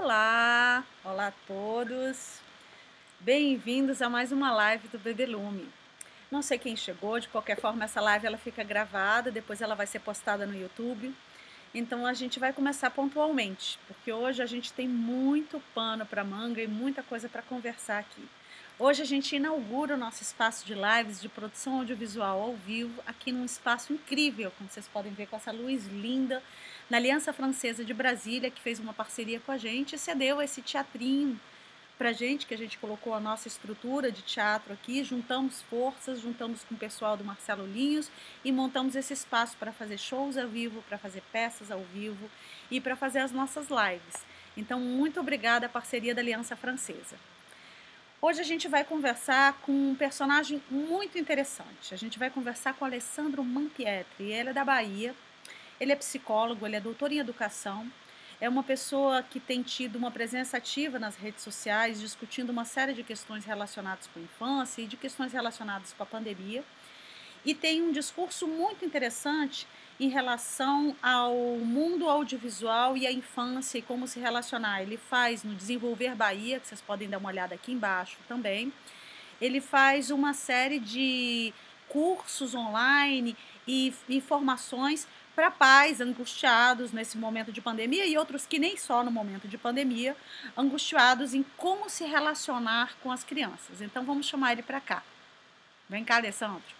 Olá! Olá a todos! Bem-vindos a mais uma live do Bebelume. Não sei quem chegou, de qualquer forma essa live ela fica gravada, depois ela vai ser postada no YouTube. Então a gente vai começar pontualmente, porque hoje a gente tem muito pano para manga e muita coisa para conversar aqui. Hoje a gente inaugura o nosso espaço de lives de produção audiovisual ao vivo, aqui num espaço incrível, como vocês podem ver, com essa luz linda, na Aliança Francesa de Brasília, que fez uma parceria com a gente e cedeu esse teatrinho pra gente, que a gente colocou a nossa estrutura de teatro aqui, juntamos forças, juntamos com o pessoal do Marcelo Linhos e montamos esse espaço para fazer shows ao vivo, para fazer peças ao vivo e para fazer as nossas lives. Então, muito obrigada à parceria da Aliança Francesa. Hoje a gente vai conversar com um personagem muito interessante. A gente vai conversar com o Alessandro Manpietri. Ele é da Bahia, ele é psicólogo, ele é doutor em educação, é uma pessoa que tem tido uma presença ativa nas redes sociais, discutindo uma série de questões relacionadas com a infância e de questões relacionadas com a pandemia. E tem um discurso muito interessante em relação ao mundo audiovisual e à infância e como se relacionar. Ele faz no Desenvolver Bahia, que vocês podem dar uma olhada aqui embaixo também. Ele faz uma série de cursos online e formações para pais angustiados nesse momento de pandemia e outros que nem só no momento de pandemia, angustiados em como se relacionar com as crianças. Então vamos chamar ele para cá. Vem cá, Alessandro.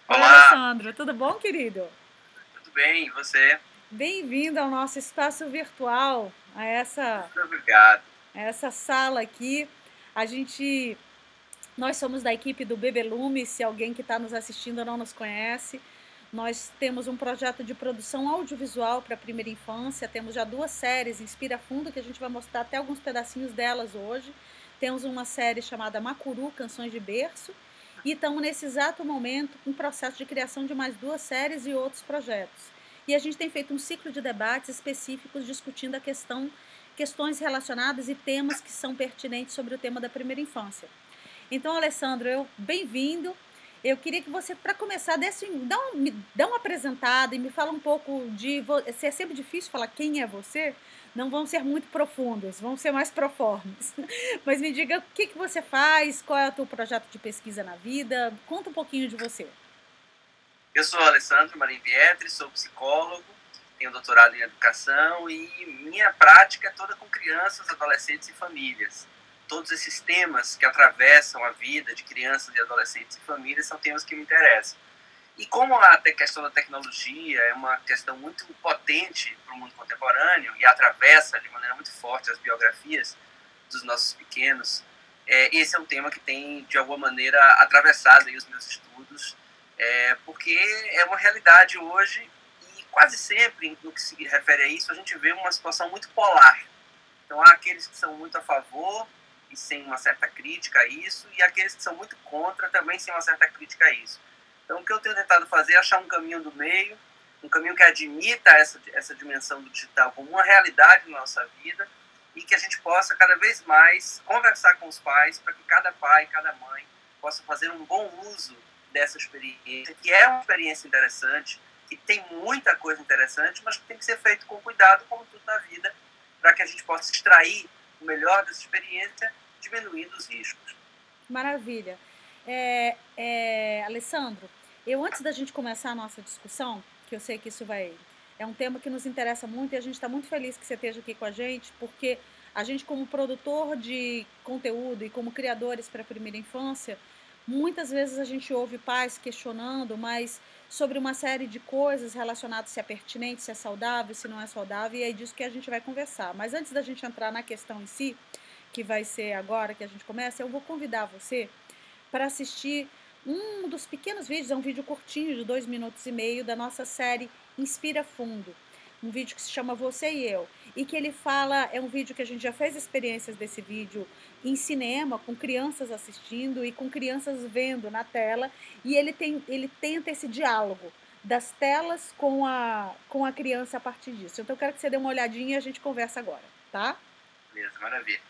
Olá, Olá, Alessandro. Tudo bom, querido? tudo bem? E você? Bem-vindo ao nosso espaço virtual, a Muito obrigado. essa sala aqui. Nós somos da equipe do Bebelume, se alguém que está nos assistindo não nos conhece. Nós temos um projeto de produção audiovisual para a primeira infância, temos já 2 séries, Inspira Fundo, que a gente vai mostrar até alguns pedacinhos delas hoje. Temos uma série chamada Macuru, Canções de Berço, e estamos nesse exato momento com um processo de criação de mais 2 séries e outros projetos. E a gente tem feito um ciclo de debates específicos discutindo questões relacionadas e temas que são pertinentes sobre o tema da primeira infância. Então, Alessandro, bem-vindo. Eu queria que você, para começar, me dá uma apresentada e me fala um pouco de você. É sempre difícil falar quem é você, não vão ser muito profundos, vão ser mais proformes. Mas me diga o que você faz, qual é o teu projeto de pesquisa na vida, conta um pouquinho de você. Eu sou Alessandro Manpietri, sou psicólogo, tenho doutorado em educação e minha prática é toda com crianças, adolescentes e famílias. Todos esses temas que atravessam a vida de crianças e adolescentes e famílias são temas que me interessam. E como a questão da tecnologia é uma questão muito potente para o mundo contemporâneo e atravessa de maneira muito forte as biografias dos nossos pequenos, esse é um tema que tem, de alguma maneira, atravessado aí os meus estudos, porque é uma realidade hoje e quase sempre, no que se refere a isso, a gente vê uma situação muito polar. Então, há aqueles que são muito a favor e sem uma certa crítica a isso, e aqueles que são muito contra também sem uma certa crítica a isso. Então, o que eu tenho tentado fazer é achar um caminho do meio, um caminho que admita essa dimensão do digital como uma realidade na nossa vida e que a gente possa cada vez mais conversar com os pais para que cada pai, cada mãe possa fazer um bom uso dessa experiência, que é uma experiência interessante, que tem muita coisa interessante, mas que tem que ser feito com cuidado, como tudo na vida, para que a gente possa extrair o melhor dessa experiência, diminuindo os riscos. Maravilha. Alessandro, antes da gente começar a nossa discussão, que eu sei que é um tema que nos interessa muito e a gente está muito feliz que você esteja aqui com a gente, porque a gente, como produtor de conteúdo e como criadores para a primeira infância, muitas vezes a gente ouve pais questionando, mas sobre uma série de coisas relacionadas se é pertinente, se é saudável, se não é saudável, e é disso que a gente vai conversar. Mas antes da gente entrar na questão em si, que vai ser agora que a gente começa, eu vou convidar você para assistir um dos pequenos vídeos, é um vídeo curtinho de 2 minutos e meio da nossa série Inspira Fundo, um vídeo que se chama Você e Eu, e que ele fala, é um vídeo que a gente já fez experiências desse vídeo em cinema, com crianças assistindo e com crianças vendo na tela, e ele tenta esse diálogo das telas com a criança a partir disso. Então eu quero que você dê uma olhadinha e a gente conversa agora, tá? Beleza, maravilha.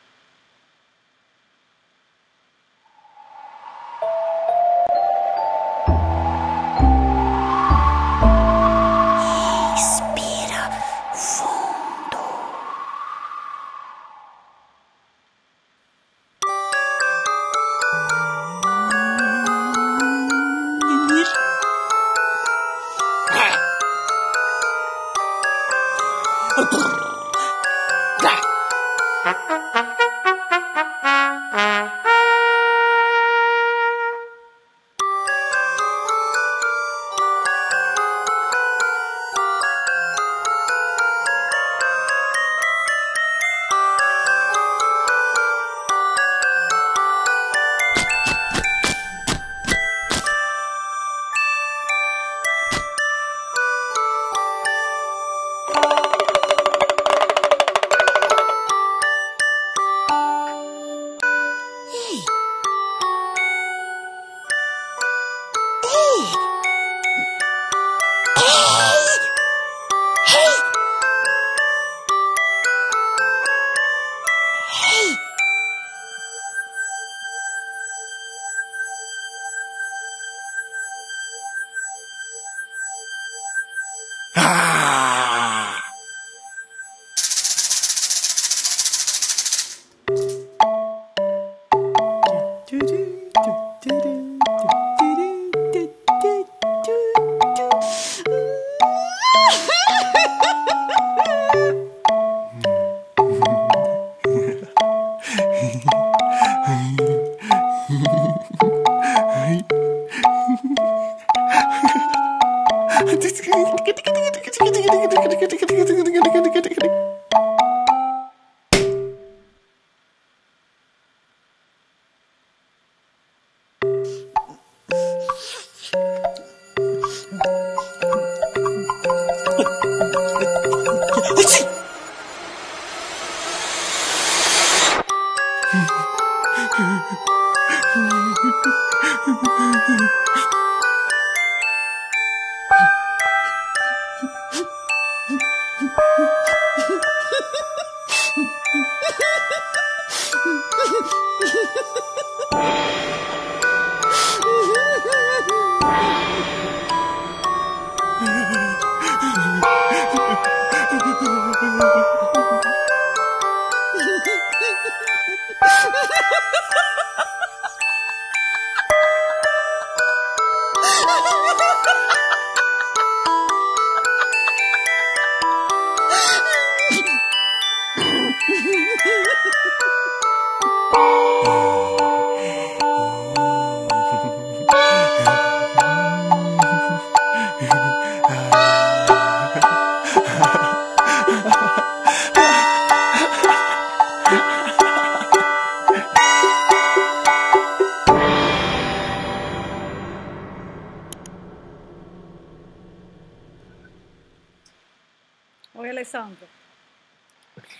Oi, Alessandro.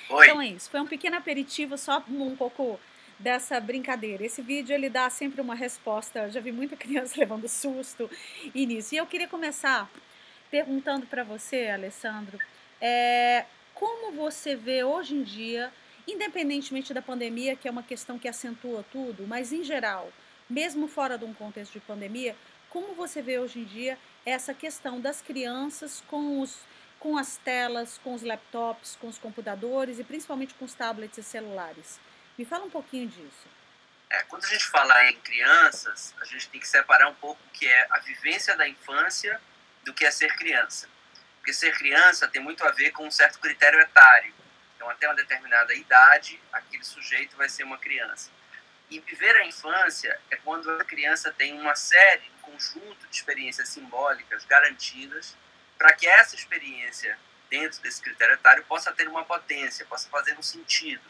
Oi. Então é isso, foi um pequeno aperitivo, só um pouco dessa brincadeira. Esse vídeo, ele dá sempre uma resposta, eu já vi muita criança levando susto nisso. E eu queria começar perguntando para você, Alessandro, como você vê hoje em dia, independentemente da pandemia, que é uma questão que acentua tudo, mas em geral, mesmo fora de um contexto de pandemia, como você vê hoje em dia essa questão das crianças com as telas, com os laptops, com os computadores e principalmente com os tablets e celulares? Me fala um pouquinho disso. Quando a gente fala em crianças, a gente tem que separar um pouco o que é a vivência da infância do que é ser criança. Porque ser criança tem muito a ver com um certo critério etário. Então, até uma determinada idade, aquele sujeito vai ser uma criança. E viver a infância é quando a criança tem uma série, um conjunto de experiências simbólicas garantidas para que essa experiência, dentro desse critério etário, possa ter uma potência, possa fazer um sentido.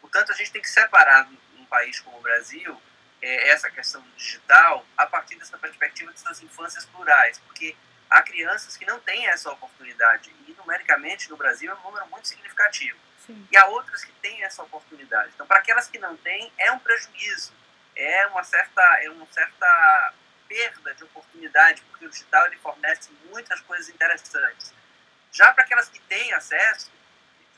Portanto, a gente tem que separar, num país como o Brasil, essa questão do digital a partir dessa perspectiva dessas infâncias plurais, porque há crianças que não têm essa oportunidade, e numericamente no Brasil é um número muito significativo. Sim. E há outras que têm essa oportunidade. Então, para aquelas que não têm, é um prejuízo, é uma certa perda de oportunidade, porque o digital ele fornece muitas coisas interessantes. Já para aquelas que têm acesso,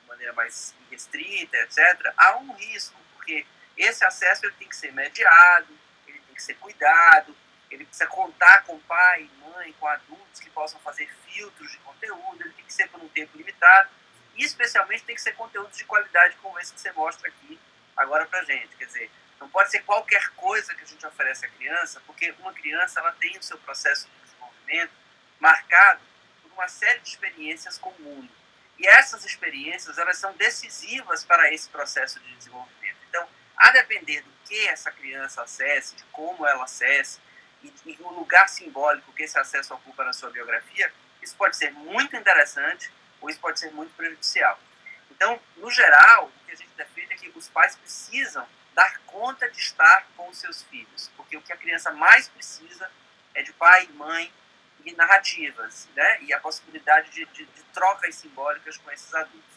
de maneira mais restrita, etc., há um risco, porque esse acesso ele tem que ser mediado, ele tem que ser cuidado, ele precisa contar com pai, mãe, com adultos que possam fazer filtros de conteúdo, ele tem que ser por um tempo limitado, e especialmente tem que ser conteúdos de qualidade como esse que você mostra aqui agora pra gente. Quer dizer, não pode ser qualquer coisa que a gente oferece à criança, porque uma criança ela tem o seu processo de desenvolvimento marcado por uma série de experiências com o mundo. E essas experiências elas são decisivas para esse processo de desenvolvimento. Então, a depender do que essa criança acesse, de como ela acesse, e o lugar simbólico que esse acesso ocupa na sua biografia, isso pode ser muito interessante ou isso pode ser muito prejudicial. Então, no geral, o que a gente defende é que os pais precisam dar conta de estar com os seus filhos, porque o que a criança mais precisa é de pai e mãe e narrativas, né? E a possibilidade de trocas simbólicas com esses adultos.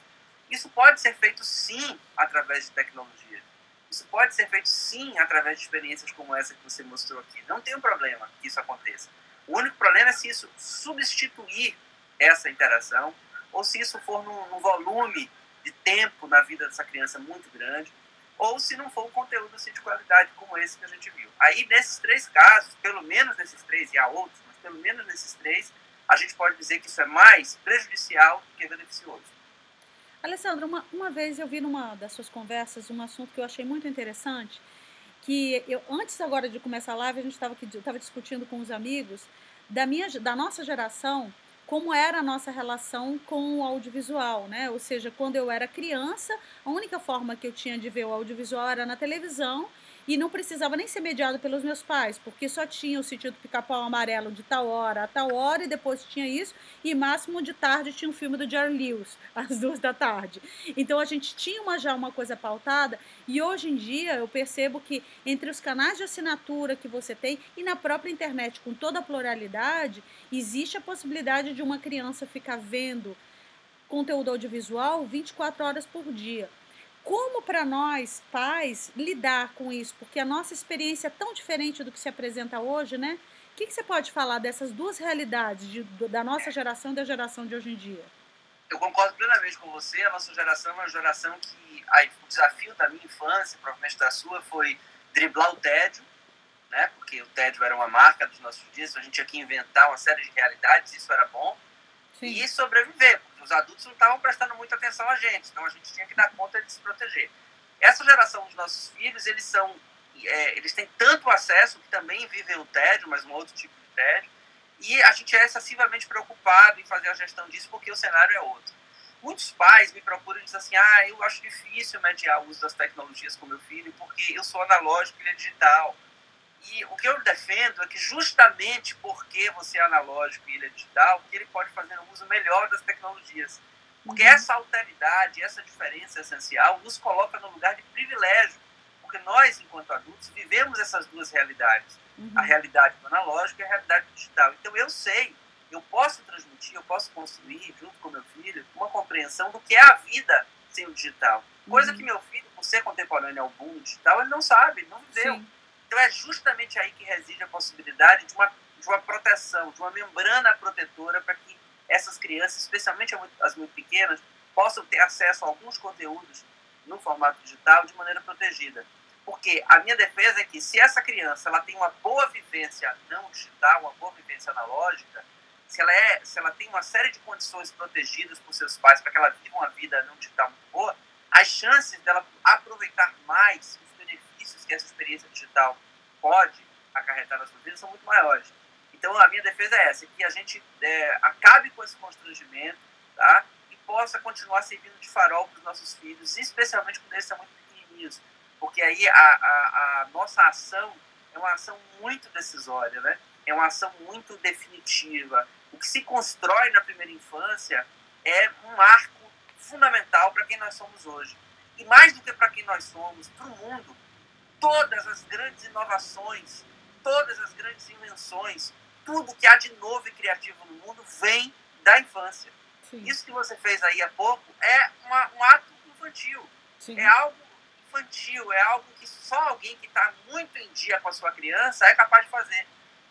Isso pode ser feito, sim, através de tecnologia. Isso pode ser feito, sim, através de experiências como essa que você mostrou aqui. Não tem um problema que isso aconteça. O único problema é se isso substituir essa interação ou se isso for num volume de tempo na vida dessa criança muito grande, ou se não for um conteúdo assim, de qualidade como esse que a gente viu. Aí, nesses três casos, pelo menos nesses três, e há outros, mas pelo menos nesses três, a gente pode dizer que isso é mais prejudicial do que beneficioso. Alessandra, uma vez eu vi numa das suas conversas um assunto que eu achei muito interessante, que antes agora de começar a live, a gente estava discutindo com os amigos da nossa geração, como era a nossa relação com o audiovisual, né? Ou seja, quando eu era criança, a única forma que eu tinha de ver o audiovisual era na televisão e não precisava nem ser mediado pelos meus pais, porque só tinha o Sítio do Pica-Pau Amarelo de tal hora a tal hora e depois tinha isso, e máximo de tarde tinha um filme do Jerry Lewis, às 2 da tarde. Então a gente tinha já uma coisa pautada e hoje em dia eu percebo que entre os canais de assinatura que você tem e na própria internet, com toda a pluralidade, existe a possibilidade de uma criança ficar vendo conteúdo audiovisual 24 horas por dia. Como para nós, pais, lidar com isso? Porque a nossa experiência é tão diferente do que se apresenta hoje, né? O que você pode falar dessas duas realidades, da nossa geração e da geração de hoje em dia? Eu concordo plenamente com você. A nossa geração é uma geração que o desafio da minha infância, provavelmente da sua, foi driblar o tédio, né? Porque o tédio era uma marca dos nossos dias, a gente tinha que inventar uma série de realidades, isso era bom. Sim. E sobreviver, porque os adultos não estavam prestando muita atenção a gente, então a gente tinha que dar conta de se proteger. Essa geração dos nossos filhos, eles têm tanto acesso, que também vivem o tédio, mas um outro tipo de tédio, e a gente é excessivamente preocupado em fazer a gestão disso, porque o cenário é outro. Muitos pais me procuram e dizem assim, eu acho difícil mediar o uso das tecnologias com meu filho, porque eu sou analógico e ele é digital. E o que eu defendo é que justamente porque você é analógico e ele é digital, que ele pode fazer um uso melhor das tecnologias. Porque essa alteridade, essa diferença essencial nos coloca no lugar de privilégio. Porque nós, enquanto adultos, vivemos essas duas realidades. A realidade do analógico e a realidade do digital. Então eu sei, eu posso transmitir, eu posso construir, junto com meu filho, uma compreensão do que é a vida sem o digital. Coisa que meu filho, por ser contemporâneo ao boom digital, ele não sabe, não viveu. Sim. Então é justamente aí que reside a possibilidade de uma proteção, de uma membrana protetora para que essas crianças, especialmente as muito pequenas, possam ter acesso a alguns conteúdos no formato digital de maneira protegida. Porque a minha defesa é que se essa criança ela tem uma boa vivência não digital, uma boa vivência analógica, se ela tem uma série de condições protegidas por seus pais para que ela viva uma vida não digital muito boa, as chances dela aproveitar mais que essa experiência digital pode acarretar na sua vida são muito maiores. Então, a minha defesa é essa, que a gente acabe com esse constrangimento, tá? E possa continuar servindo de farol para os nossos filhos, especialmente quando eles são muito pequenininhos, porque aí a nossa ação é uma ação muito decisória, né? É uma ação muito definitiva. O que se constrói na primeira infância é um marco fundamental para quem nós somos hoje. E mais do que para quem nós somos, para o mundo, todas as grandes inovações, todas as grandes invenções, tudo que há de novo e criativo no mundo vem da infância. Sim. Isso que você fez aí há pouco é um ato infantil. Sim. É algo infantil, é algo que só alguém que está muito em dia com a sua criança é capaz de fazer.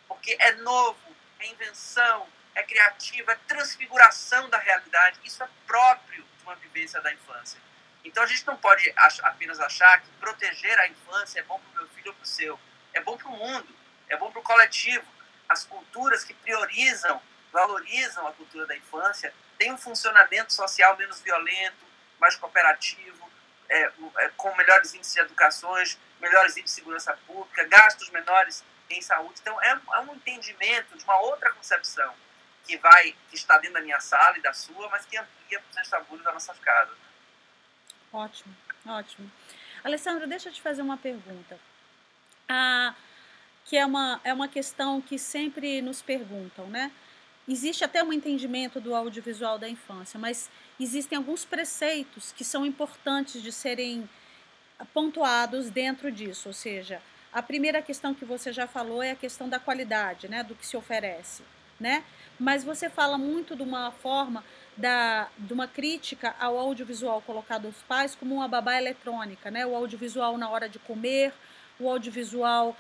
Porque é novo, é invenção, é criativo, é transfiguração da realidade. Isso é próprio de uma vivência da infância. Então a gente não pode apenas achar que proteger a infância é bom para o meu filho ou para o seu. É bom para o mundo, é bom para o coletivo. As culturas que priorizam, valorizam a cultura da infância têm um funcionamento social menos violento, mais cooperativo, com melhores índices de educações, melhores índices de segurança pública, gastos menores em saúde. Então é um entendimento de uma outra concepção que está dentro da minha sala e da sua, mas que amplia para os estabúlios das nossas casas. Ótimo, ótimo. Alessandro, deixa eu te fazer uma pergunta, que é uma questão que sempre nos perguntam, né? Existe até um entendimento do audiovisual da infância, mas existem alguns preceitos que são importantes de serem pontuados dentro disso, ou seja, a primeira questão que você já falou é a questão da qualidade, né, do que se oferece, né? Mas você fala muito de uma forma de uma crítica ao audiovisual colocado aos pais como uma babá eletrônica, né? O audiovisual na hora de comer, o audiovisual,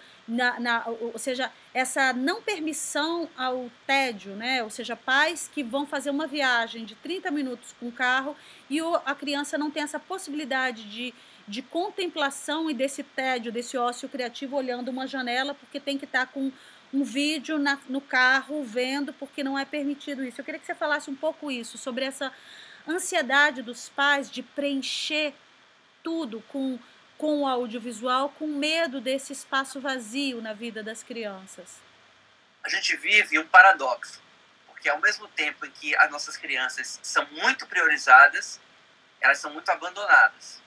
ou seja, essa não permissão ao tédio, né? Ou seja, pais que vão fazer uma viagem de 30 minutos com o carro e a criança não tem essa possibilidade de contemplação e desse tédio, desse ócio criativo olhando uma janela, porque tem que estar com um vídeo no carro vendo, porque não é permitido isso. Eu queria que você falasse um pouco isso, sobre essa ansiedade dos pais de preencher tudo com o audiovisual, com medo desse espaço vazio na vida das crianças. A gente vive um paradoxo, que ao mesmo tempo em que as nossas crianças são muito priorizadas, elas são muito abandonadas.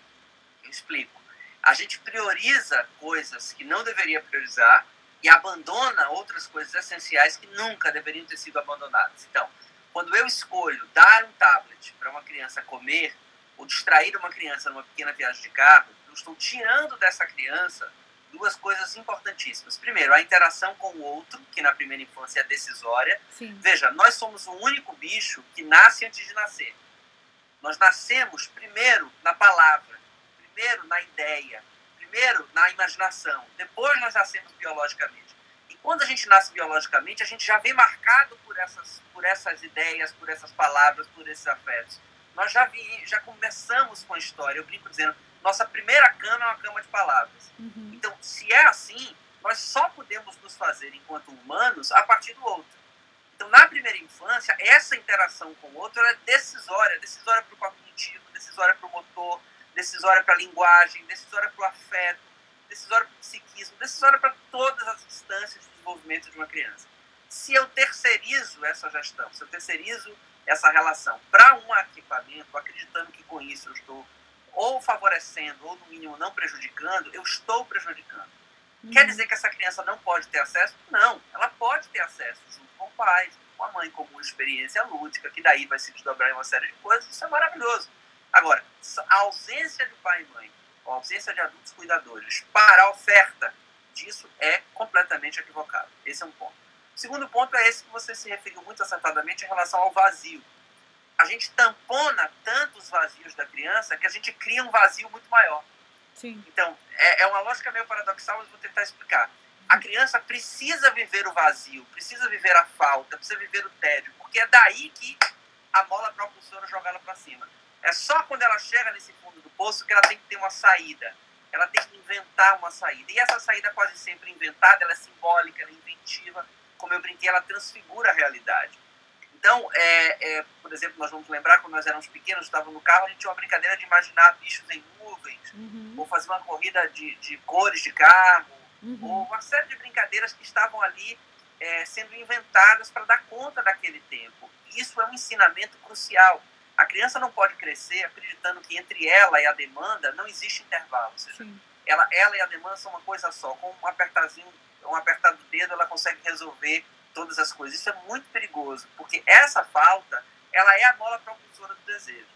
Eu explico. A gente prioriza coisas que não deveria priorizar e abandona outras coisas essenciais que nunca deveriam ter sido abandonadas. Então, quando eu escolho dar um tablet para uma criança comer ou distrair uma criança numa pequena viagem de carro, eu estou tirando dessa criança duas coisas importantíssimas. Primeiro, a interação com o outro, que na primeira infância é decisória. Sim. Veja, nós somos o único bicho que nasce antes de nascer. Nós nascemos primeiro na palavra, primeiro na ideia, primeiro na imaginação, depois nós nascemos biologicamente. E quando a gente nasce biologicamente, a gente já vem marcado por essas ideias, por essas palavras, por esses afetos. Nós já começamos com a história. Eu brinco dizendo, nossa primeira cama é uma cama de palavras. Uhum. Então, se é assim, nós só podemos nos fazer enquanto humanos a partir do outro. Então, na primeira infância, essa interação com o outro é decisória para o cognitivo, decisória para o motor, decisória para a linguagem, decisória para o afeto, decisória para o psiquismo, decisória para todas as instâncias de desenvolvimento de uma criança. Se eu terceirizo essa gestão, se eu terceirizo essa relação para um equipamento, acreditando que com isso eu estou ou favorecendo, ou no mínimo não prejudicando, eu estou prejudicando. Quer dizer que essa criança não pode ter acesso? Não, ela pode ter acesso junto com o pai, com a mãe, como uma experiência lúdica, que daí vai se desdobrar em uma série de coisas, isso é maravilhoso. Agora, a ausência de pai e mãe, a ausência de adultos cuidadores para a oferta disso é completamente equivocado. Esse é um ponto. O segundo ponto é esse que você se referiu muito acertadamente em relação ao vazio. A gente tampona tanto os vazios da criança que a gente cria um vazio muito maior. Sim. Então, é uma lógica meio paradoxal, mas vou tentar explicar. A criança precisa viver o vazio, precisa viver a falta, precisa viver o tédio, porque é daí que a mola propulsora joga ela para cima. É só quando ela chega nesse fundo do poço que ela tem que ter uma saída. Ela tem que inventar uma saída. E essa saída quase sempre inventada, ela é simbólica, ela é inventiva. Como eu brinquei, ela transfigura a realidade. Então, por exemplo, nós vamos lembrar, quando nós éramos pequenos, estávamos no carro, a gente tinha uma brincadeira de imaginar bichos em nuvens, ou fazer uma corrida de cores de carro, ou uma série de brincadeiras que estavam ali sendo inventadas para dar conta daquele tempo. E isso é um ensinamento crucial. A criança não pode crescer acreditando que entre ela e a demanda não existe intervalo. Ou seja, ela e a demanda são uma coisa só. Com um apertar do dedo, ela consegue resolver todas as coisas. Isso é muito perigoso, porque essa falta, ela é a mola propulsora do desejo.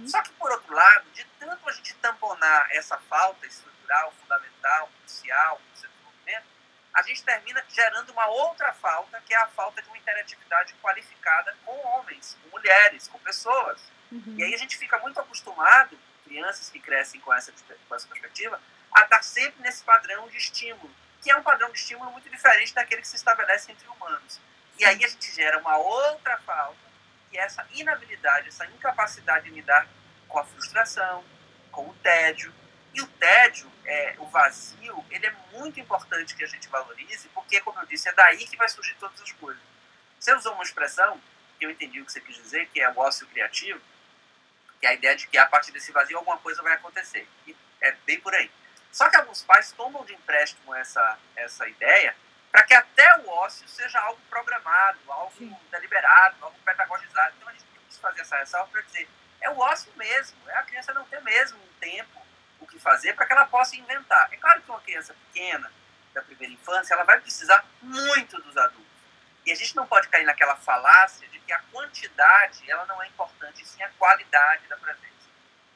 Só que, por outro lado, de tanto a gente tamponar essa falta estrutural, fundamental, crucial, do seu desenvolvimento, a gente termina gerando uma outra falta, que é a falta de uma interatividade qualificada com homens, com mulheres, com pessoas. E aí a gente fica muito acostumado, crianças que crescem com essa perspectiva, a estar sempre nesse padrão de estímulo, que é um padrão de estímulo muito diferente daquele que se estabelece entre humanos. E aí a gente gera uma outra falta, que é essa inabilidade, essa incapacidade de lidar com a frustração, com o tédio. E o tédio, o vazio, ele é muito importante que a gente valorize, porque, como eu disse, é daí que vai surgir todas as coisas. Você usou uma expressão, que eu entendi o que você quis dizer, que é o ócio criativo, que é a ideia de que a partir desse vazio alguma coisa vai acontecer. E é bem por aí. Só que alguns pais tomam de empréstimo essa ideia para que até o ócio seja algo programado, algo deliberado, algo pedagogizado. Então a gente tem que fazer essa ressalva para dizer, é o ócio mesmo, é a criança não ter mesmo um tempo o que fazer para que ela possa inventar. É claro que uma criança pequena, da primeira infância, ela vai precisar muito dos adultos. E a gente não pode cair naquela falácia de que a quantidade ela não é importante, e sim a qualidade da presença.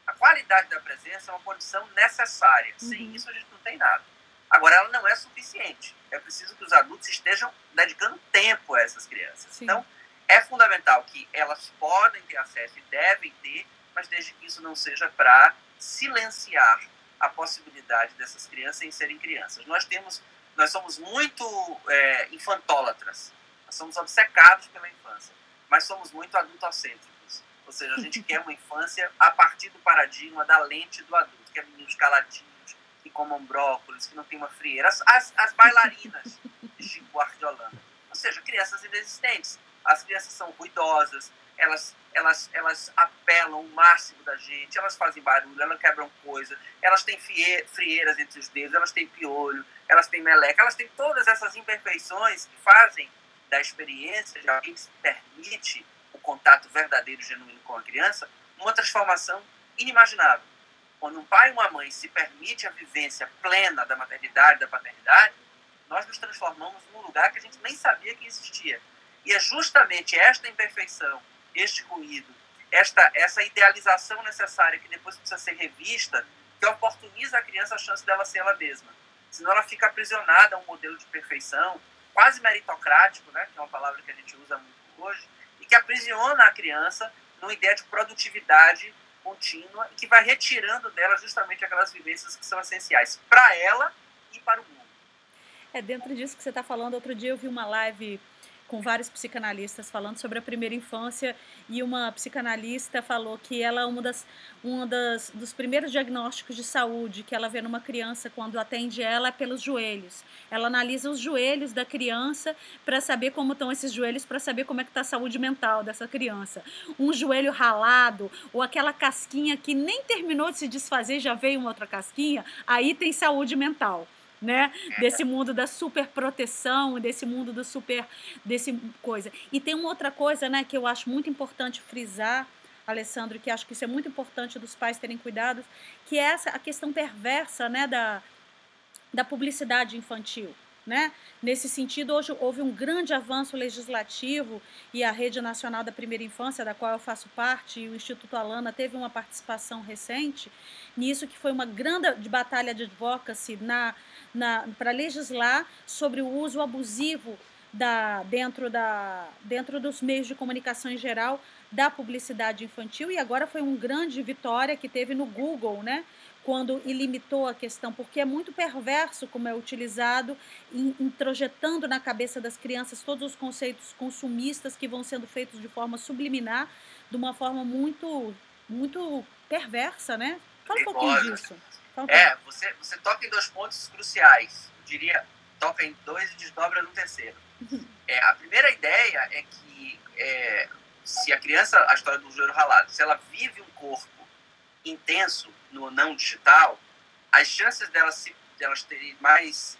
A qualidade da presença é uma condição necessária. Sem isso a gente não tem nada. Agora, ela não é suficiente. É preciso que os adultos estejam dedicando tempo a essas crianças. Sim. Então, é fundamental que elas podem ter acesso e devem ter, mas desde que isso não seja para silenciar a possibilidade dessas crianças em serem crianças. Nós somos muito infantólatras. Nós somos obcecados pela infância, mas somos muito adultocêntricos. Ou seja, a gente quer uma infância a partir do paradigma da lente do adulto, que é meninos caladinhos, que comam brócolis, que não tem uma frieira. As bailarinas de Chico Buarque de Holanda. Ou seja, crianças inexistentes. As crianças são ruidosas, elas apelam o máximo da gente, elas fazem barulho, elas quebram coisa, elas têm frieiras entre os dedos, elas têm piolho, elas têm meleca, elas têm todas essas imperfeições que fazem da experiência de alguém que se permite o contato verdadeiro e genuíno com a criança, uma transformação inimaginável. Quando um pai e uma mãe se permite a vivência plena da maternidade, da paternidade, nós nos transformamos num lugar que a gente nem sabia que existia. E é justamente esta imperfeição, este ruído, essa idealização necessária que depois precisa ser revista, que oportuniza a criança a chance dela ser ela mesma. Senão ela fica aprisionada a um modelo de perfeição, quase meritocrático, né, que é uma palavra que a gente usa muito hoje, e que aprisiona a criança numa ideia de produtividade contínua e que vai retirando dela justamente aquelas vivências que são essenciais para ela e para o mundo. Dentro disso que você está falando, outro dia eu vi uma live com vários psicanalistas falando sobre a primeira infância e uma psicanalista falou que ela dos primeiros diagnósticos de saúde que ela vê numa criança quando atende ela é pelos joelhos. Ela analisa os joelhos da criança para saber como estão esses joelhos, para saber como é que está a saúde mental dessa criança. Um joelho ralado ou aquela casquinha que nem terminou de se desfazer, já veio uma outra casquinha, aí tem saúde mental. Né? Desse mundo da superproteção, desse mundo desse coisa. E tem uma outra coisa, né, que eu acho muito importante frisar, Alessandro, que acho que isso é muito importante dos pais terem cuidado, que é a questão perversa, né, da publicidade infantil. Né? Nesse sentido, hoje houve um grande avanço legislativo e a Rede Nacional da Primeira Infância, da qual eu faço parte, e o Instituto Alana teve uma participação recente nisso, que foi uma grande batalha de advocacy para legislar sobre o uso abusivo dentro dos meios de comunicação em geral da publicidade infantil, e agora foi uma grande vitória que teve no Google, né? Quando ilimitou a questão, porque é muito perverso como é utilizado, introjetando na cabeça das crianças todos os conceitos consumistas que vão sendo feitos de forma subliminar, de uma forma muito, muito perversa, né? Fala um pouquinho disso. Você toca em 2 pontos cruciais. Eu diria, toca em 2 e desdobra no terceiro. A primeira ideia é que se a criança, a história do joelho ralado, se ela vive um corpo intenso no não digital, as chances delas terem mais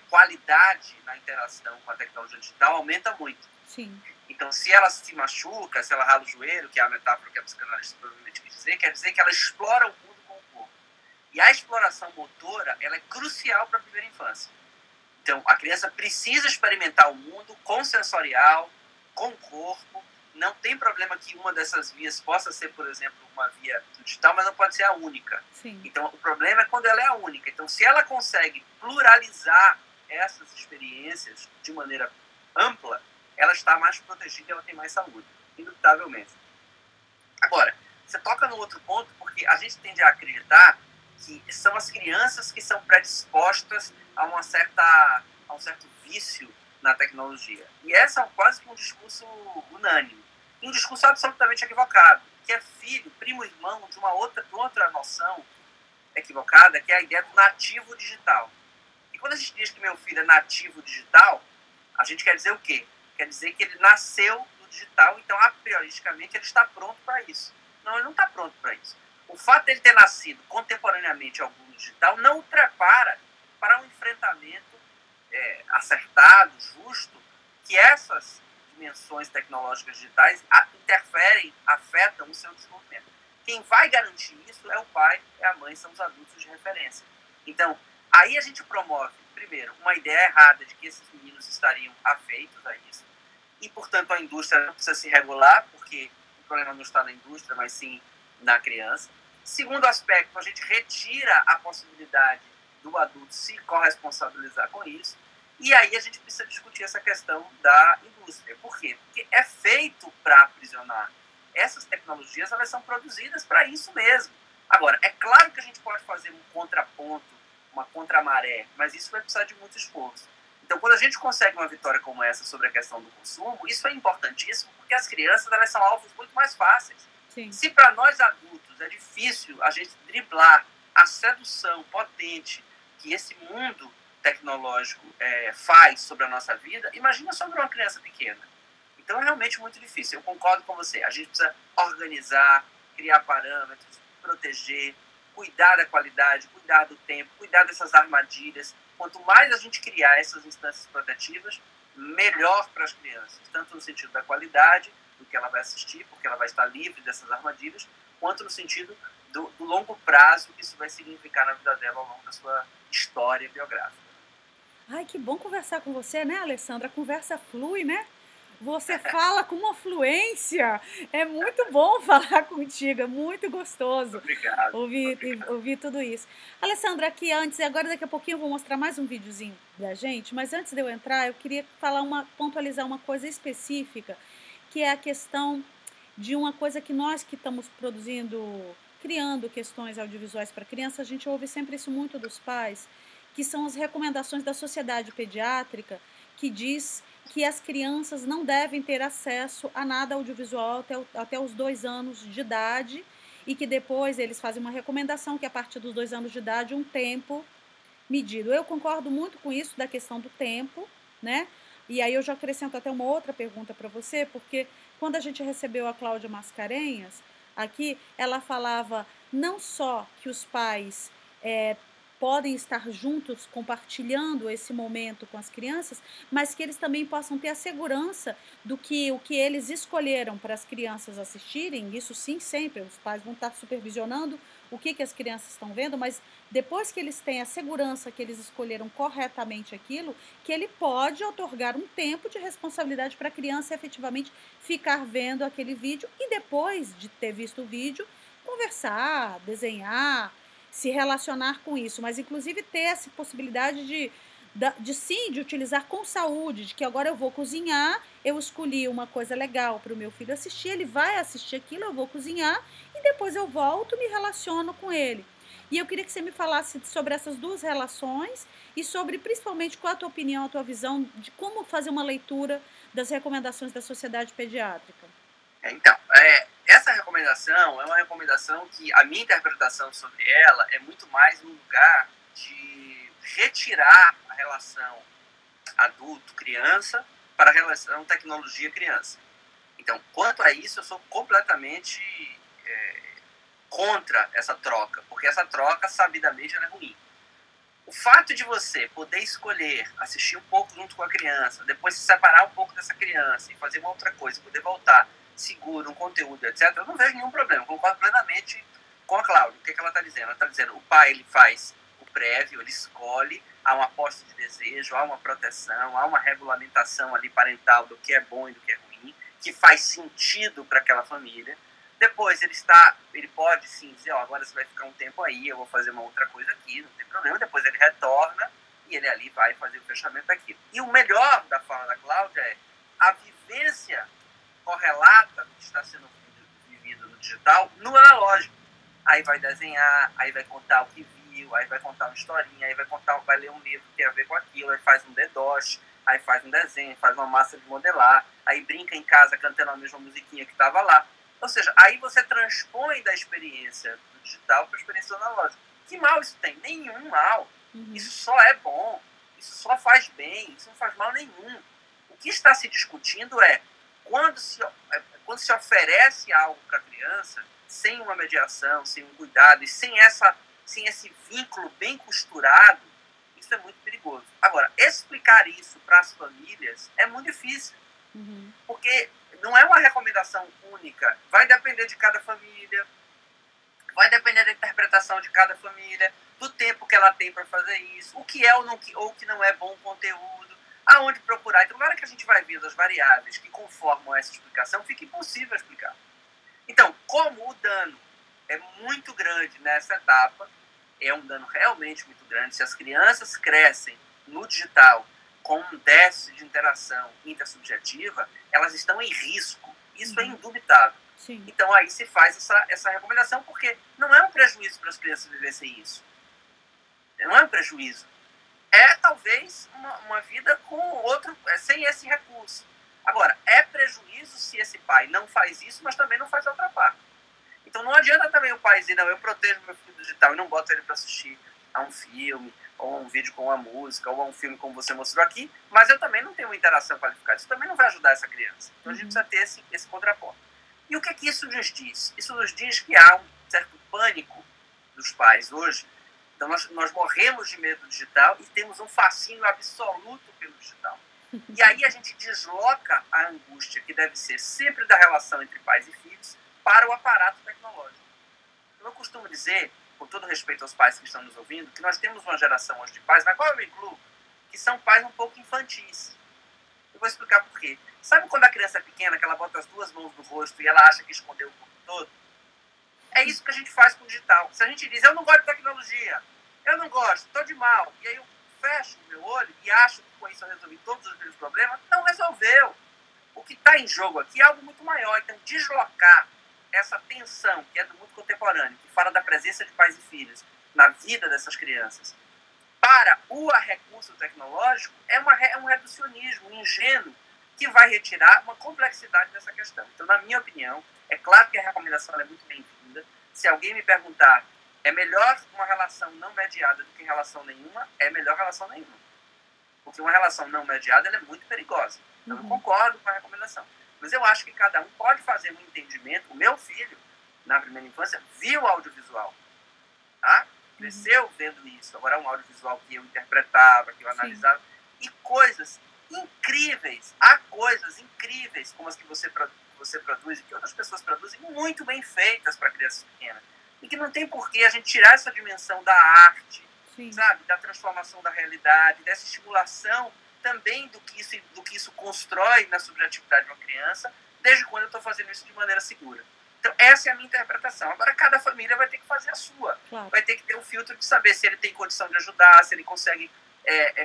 qualidade na interação com a tecnologia digital aumenta muito. Sim. Então, se ela se machuca, se ela rala o joelho, que é a metáfora que a psicanalista provavelmente quer dizer que ela explora o mundo com o corpo. E a exploração motora, ela é crucial para a primeira infância. Então, a criança precisa experimentar o mundo com sensorial, com o corpo. Não tem problema que uma dessas vias possa ser, por exemplo, uma via digital, mas não pode ser a única. Sim. Então, o problema é quando ela é a única. Então, se ela consegue pluralizar essas experiências de maneira ampla, ela está mais protegida e ela tem mais saúde, indubitavelmente. Agora, você toca no outro ponto, porque a gente tende a acreditar que são as crianças que são predispostas a um certo vício na tecnologia. E essa é quase que um discurso unânime. E um discurso absolutamente equivocado, que é filho, primo, irmão de uma outra noção equivocada, que é a ideia do nativo digital. E quando a gente diz que meu filho é nativo digital, a gente quer dizer o quê? Quer dizer que ele nasceu no digital, então, a prioristicamente, ele está pronto para isso. Não, ele não está pronto para isso. O fato de ele ter nascido contemporaneamente ao mundo digital não o prepara para um enfrentamento acertado, justo, que essas dimensões tecnológicas digitais interferem, afetam o seu desenvolvimento. Quem vai garantir isso é o pai, é a mãe, são os adultos de referência. Então, aí a gente promove, primeiro, uma ideia errada de que esses meninos estariam afeitos a isso, e, portanto, a indústria não precisa se regular, porque o problema não está na indústria, mas sim na criança. Segundo aspecto, a gente retira a possibilidade do adulto se corresponsabilizar com isso, e aí a gente precisa discutir essa questão da indústria. Por quê? Porque é feito para aprisionar. Essas tecnologias, elas são produzidas para isso mesmo. Agora, é claro que a gente pode fazer um contraponto, uma contramaré, mas isso vai precisar de muito esforço. Então, quando a gente consegue uma vitória como essa sobre a questão do consumo, isso é importantíssimo, porque as crianças, elas são alvos muito mais fáceis. Sim. Se para nós adultos é difícil a gente driblar a sedução potente que esse mundo tecnológico faz sobre a nossa vida, imagina sobre uma criança pequena. Então é realmente muito difícil. Eu concordo com você. A gente precisa organizar, criar parâmetros, proteger, cuidar da qualidade, cuidar do tempo, cuidar dessas armadilhas. Quanto mais a gente criar essas instâncias protetivas, melhor para as crianças, tanto no sentido da qualidade do que ela vai assistir, porque ela vai estar livre dessas armadilhas, quanto no sentido do longo prazo que isso vai significar na vida dela ao longo da sua história biográfica. Ai, que bom conversar com você, né, Alessandra? A conversa flui, né? Você fala com uma fluência. É muito bom falar contigo, é muito gostoso Obrigado. ouvir tudo isso. Alessandra, aqui antes, e agora daqui a pouquinho eu vou mostrar mais um videozinho da gente, mas antes de eu entrar, eu queria pontualizar uma coisa específica, que é a questão de uma coisa que nós que estamos produzindo, criando questões audiovisuais para criança, a gente ouve sempre isso muito dos pais, que são as recomendações da Sociedade Pediátrica, que diz que as crianças não devem ter acesso a nada audiovisual até os 2 anos de idade, e que depois eles fazem uma recomendação que a partir dos 2 anos de idade, um tempo medido. Eu concordo muito com isso da questão do tempo, né? E aí eu já acrescento até uma outra pergunta para você, porque quando a gente recebeu a Cláudia Mascarenhas aqui, ela falava não só que os pais podem estar juntos compartilhando esse momento com as crianças, mas que eles também possam ter a segurança do que o que eles escolheram para as crianças assistirem, isso sim, sempre, os pais vão estar supervisionando o que as crianças estão vendo, mas depois que eles têm a segurança que eles escolheram corretamente aquilo, que ele pode otorgar um tempo de responsabilidade para a criança efetivamente ficar vendo aquele vídeo e depois de ter visto o vídeo, conversar, desenhar, se relacionar com isso, mas inclusive ter essa possibilidade de utilizar com saúde, de que agora eu vou cozinhar, eu escolhi uma coisa legal para o meu filho assistir, ele vai assistir aquilo, eu vou cozinhar e depois eu volto e me relaciono com ele. E eu queria que você me falasse sobre essas duas relações e sobre, principalmente, qual a tua opinião, a tua visão de como fazer uma leitura das recomendações da Sociedade Pediátrica. Então, essa recomendação é uma recomendação que a minha interpretação sobre ela é muito mais um lugar de retirar a relação adulto-criança para a relação tecnologia-criança. Então, quanto a isso, eu sou completamente contra essa troca, porque essa troca, sabidamente, ela é ruim. O fato de você poder escolher assistir um pouco junto com a criança, depois se separar um pouco dessa criança e fazer uma outra coisa, poder voltar seguro, um conteúdo, etc., eu não vejo nenhum problema. Eu concordo plenamente com a Cláudia. O que ela está dizendo? Ela está dizendo o pai ele faz o prévio, ele escolhe, há uma aposta de desejo, há uma proteção, há uma regulamentação ali parental do que é bom e do que é ruim, que faz sentido para aquela família. Depois ele pode sim dizer, agora você vai ficar um tempo aí, eu vou fazer uma outra coisa aqui, não tem problema. Depois ele retorna e ele ali vai fazer o fechamento daquilo. E o melhor da fala da Cláudia é a vivência correlata do que está sendo vivido no digital no analógico. Aí vai desenhar, aí vai contar o que viu, aí vai contar uma historinha, aí vai ler um livro que tem a ver com aquilo, aí faz um DDoS, aí faz um desenho, faz uma massa de modelar, aí brinca em casa cantando a mesma musiquinha que estava lá. Ou seja, aí você transpõe da experiência do digital para a experiência do analógico. Que mal isso tem? Nenhum mal. Isso só é bom, isso só faz bem, isso não faz mal nenhum. O que está se discutindo é quando se oferece algo para a criança sem uma mediação, sem um cuidado e sem esse vínculo bem costurado, isso é muito perigoso. Agora, explicar isso para as famílias é muito difícil, porque não é uma recomendação única, vai depender de cada família, vai depender da interpretação de cada família, do tempo que ela tem para fazer isso, o que é ou o que não é bom conteúdo, aonde procurar. Então, na hora que a gente vai vendo as variáveis que conformam essa explicação, fica impossível explicar. Então, como o dano é muito grande nessa etapa, é um dano realmente muito grande, se as crianças crescem no digital com um déficit de interação intersubjetiva, elas estão em risco. Isso é indubitável. Sim. Então, aí se faz essa recomendação, porque não é um prejuízo para as crianças viverem sem isso. Não é um prejuízo. É, talvez, uma vida com outro, sem esse recurso. Agora, é prejuízo se esse pai não faz isso, mas também não faz a outra parte. Então, não adianta também o pai dizer, não, eu protejo meu filho digital e não boto ele para assistir a um filme, ou um vídeo com uma música, ou a um filme como você mostrou aqui, mas eu também não tenho uma interação qualificada. Isso também não vai ajudar essa criança. Então, a gente precisa ter esse contraponto. E o que isso nos diz? Isso nos diz que há um certo pânico dos pais hoje. Então, nós morremos de medo do digital e temos um fascínio absoluto pelo digital. E aí a gente desloca a angústia, que deve ser sempre da relação entre pais e filhos, para o aparato tecnológico. Eu costumo dizer, com todo respeito aos pais que estão nos ouvindo, que nós temos uma geração hoje de pais, na qual eu me incluo, que são pais um pouco infantis. Eu vou explicar por quê. Sabe quando a criança é pequena, que ela bota as duas mãos no rosto e ela acha que escondeu o corpo todo? É isso que a gente faz com o digital. Se a gente diz, eu não gosto de tecnologia, eu não gosto, estou de mal, e aí eu fecho o meu olho e acho que com isso eu resolvi todos os meus problemas, não resolveu. O que está em jogo aqui é algo muito maior. Então, deslocar essa tensão que é do mundo contemporâneo, que fala da presença de pais e filhos na vida dessas crianças, para o recurso tecnológico, é um reducionismo ingênuo que vai retirar uma complexidade dessa questão. Então, na minha opinião, é claro que a recomendação é muito bem-vinda. Se alguém me perguntar, é melhor uma relação não mediada do que relação nenhuma, é melhor relação nenhuma. Porque uma relação não mediada ela é muito perigosa. Então, eu concordo com a recomendação. Mas eu acho que cada um pode fazer um entendimento. O meu filho, na primeira infância, viu audiovisual. Tá? Cresceu vendo isso. Agora é um audiovisual que eu interpretava, que eu analisava. E coisas incríveis. Há coisas incríveis como as que você produz e que outras pessoas produzem, muito bem feitas para crianças pequenas. E que não tem porquê a gente tirar essa dimensão da arte, sabe? Da transformação da realidade, dessa estimulação também do que isso constrói na subjetividade de uma criança, desde quando eu estou fazendo isso de maneira segura. Então, essa é a minha interpretação. Agora, cada família vai ter que fazer a sua. Claro. Vai ter que ter um filtro de saber se ele tem condição de ajudar, se ele consegue